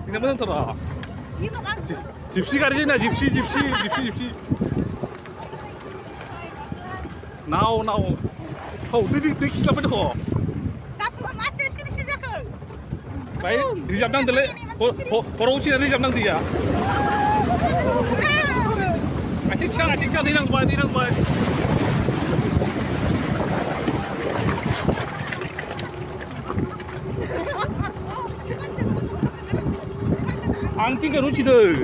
Tingnan mo lang to na. Gypsy ka rin na, gypsy. Now. Oh, hindi kisla pa ko. Baik, di jam nang dele. Porouci na di jam nang dia. Acik siya, di nang buat. Angti ka ruci deh.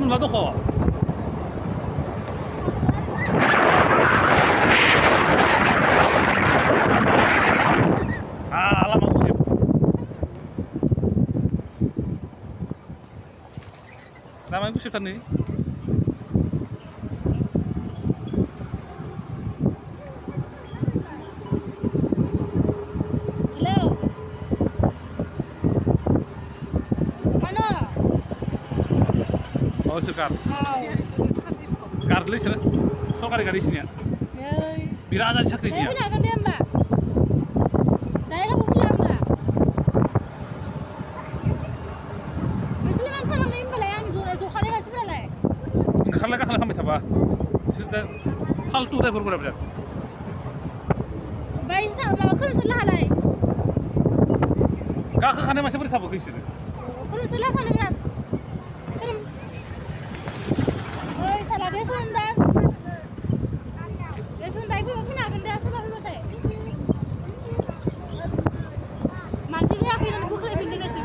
Nato ko. Alam ako sip. Naman ko sitan ni. Oh, cekar. Karlis ya? So kari sini ya? Bila aja sakitnya. Saya punya kan dia mbak. Daerah punya mbak. Misalnya kan kalau nih mbak yang zona kali kasih berapa? Kalau sampai apa? Bisa hal tuh deh berapa? Baik sih, bapak kan sudah halai. Kakak kan masih berapa kisah? Kan sudah kan nas. Desundai itu punya kan dia sebab itu. Mansi saya aku ini bukan lebih dari sih.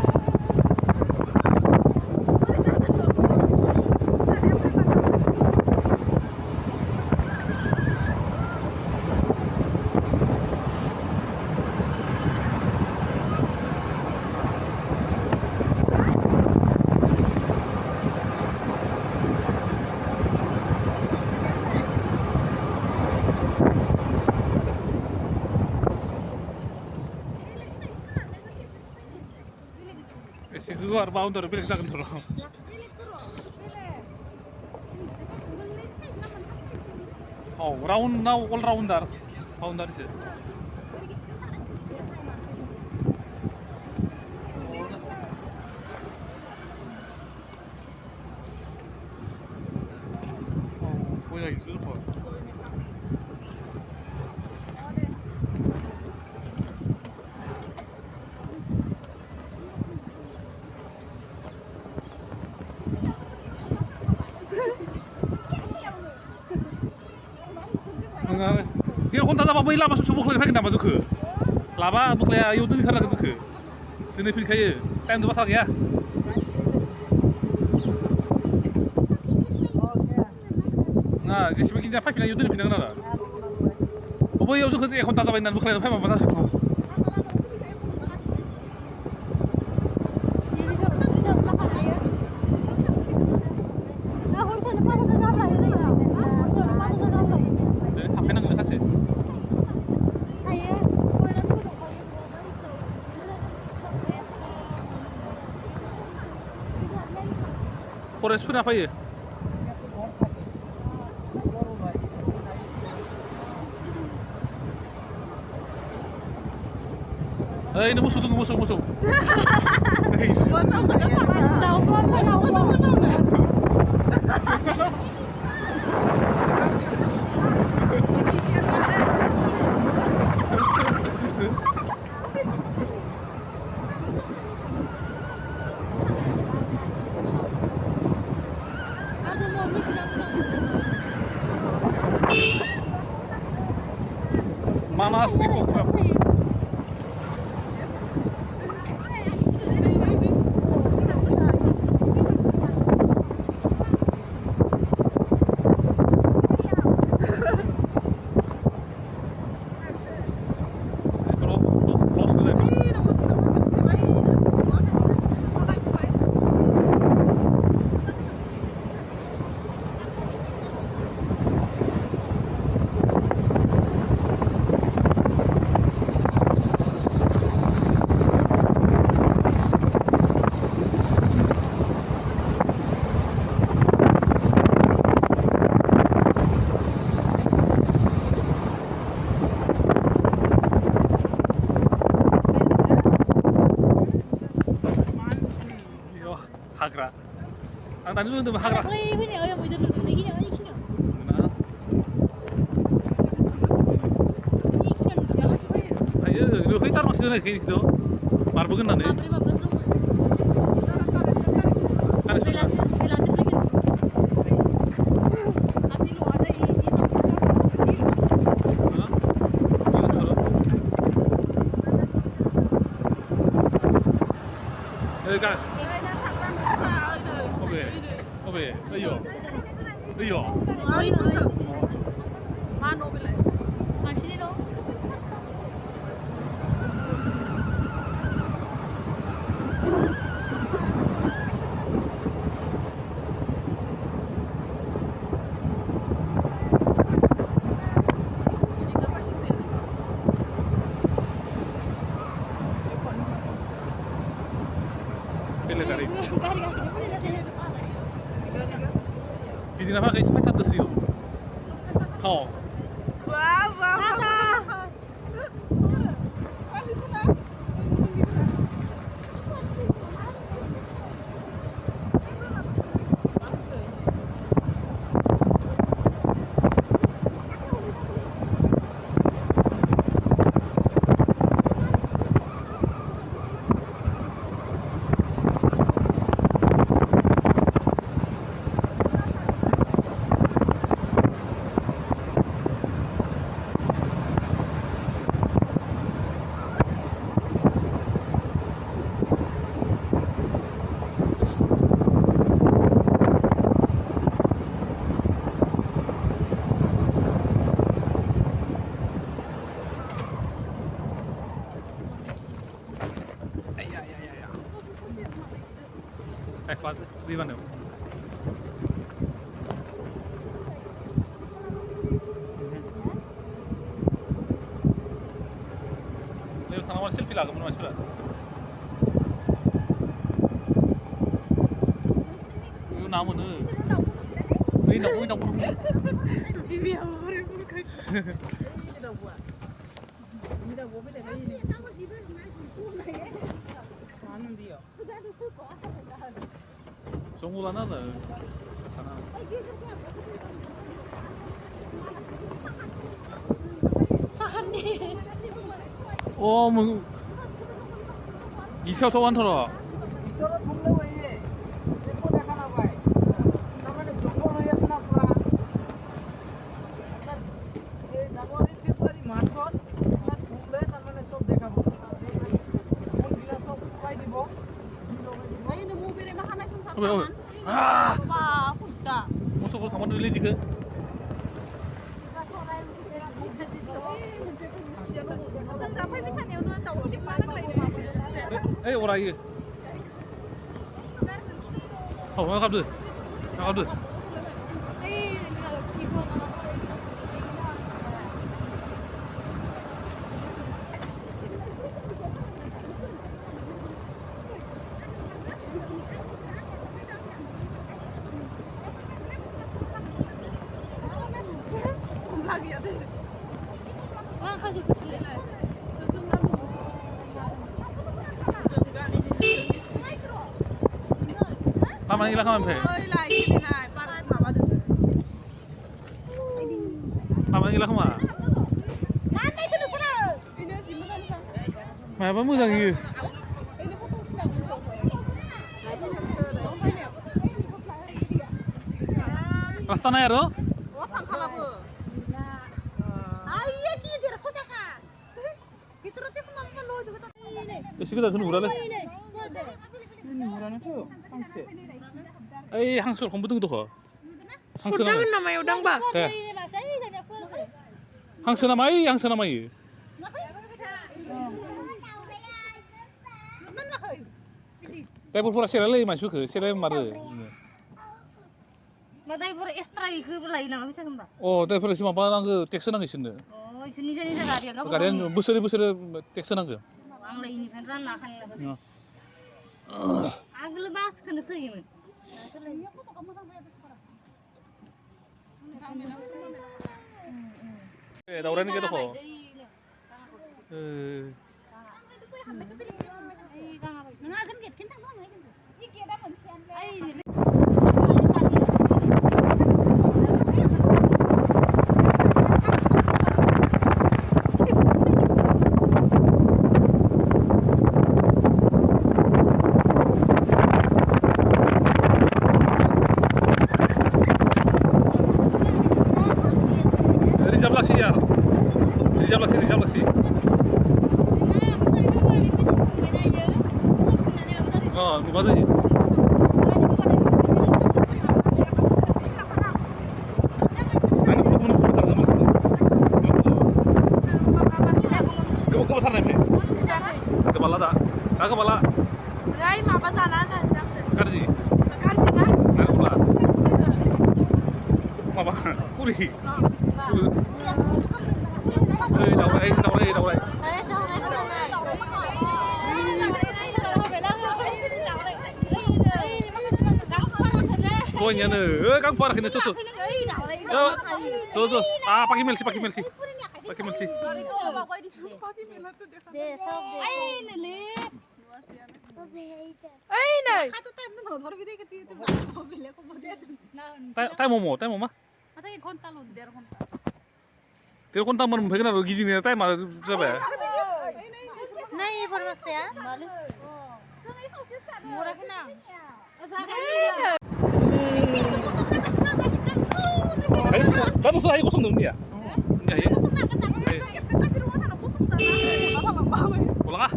Luar boundary bilik jangan terus. Oh, round now all rounder. Boundary sih. Oh, punya itu kok. Tengah. Dia kontak apa boleh lah masuk subuh kalau pakai nama tu ke. Laba bukan ya itu di sana tu ke. Ini pilih kaya. Time tu pasal ya. Nah, jadi sebagian apa pilih itu di pinang nara. Oh ya, itu kan kontak apa ini bukan apa pasal subuh. Tapi nang kasih. Forest pun apa ya? Ini musuh tunggu musuh. Manas ikut. Hagra. Ang tadi lu tuh Hagra. Ayo, lu kita masih ada kayak gitu. Marbukan nanti. Kan. Oke. Ayo. Mano belai. Masih no. Pilih dari. Hindi na kayo may tatas yun. Oh. Di mana? Lewat sana awal selfie lah, kamu masuk lah. Ini nama tu. Ini nama. Bibi apa orang pun kau. Ini dah buat. Ini dah buat benda ni. Mana dia? Sungguh nada. Sahan ni. Oh, mung. Gisau tu orang tu lah. Mana beli tiga? Singapore biết thằng nào nó tàu chip nó lại này. Orang iya. Oh, mana kabel? Mana kabel? Wah, kasih kesini. Paman ilah kaman pe. ơi lại cái này ba lại mà ba được Paman ilah kaman. Mana itu sana? ini sih bukan kan Mana apa mu jangan iya? ini foto sudah Rasta na yaro? Wapang kalabu. Iya dia sudah kah? Itu roti kemana lo juga tak ini. Isi kita kena urale. ini murahnya tuh angse Hangsul komputung tu kah? Hangsul Kurang nama. namanya udang ba Eh. Ini lah saya tanya full. Hangsul nama iya. Tapi pura serale masuk ke, serale mare. Matai pura extra itu lain nama bisa kembang. Oh, tapi pura cuma apa nang ke teks nang isin. Oh, sini sekali ya. Kalian busur teks nang ke. Ang lain ini kan nakan lah. Ya. Agak lebas kena sih ini. Dauran kita kok. Rizal Laksi ya. Rizal Laksi. Oh, 맞아. Anak belum sudah sama. Kamu tahu apa? Kepala dah. Kepala. Rai mà ba già nãy là chắc được Karji. cắt gì đấy Anak pula. Mama, kuri. Đâu đây. Cô nhà nữa, các phó là cái này tuh. Tuh. Ah, pakai melsi. Sorry tuh bapak quay đi xuống papi mình là tôi được ấy này Satu time na thor bide ke tu bile ko bodya. Tay momo. Matay konta lo der konta Pero kung taman mo na gidi nila tay ma sabi. Nai formak saya. Murah kena. Baru saya kosong dong dia. Enggak ya. Pulang ah.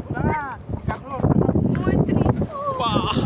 Wah.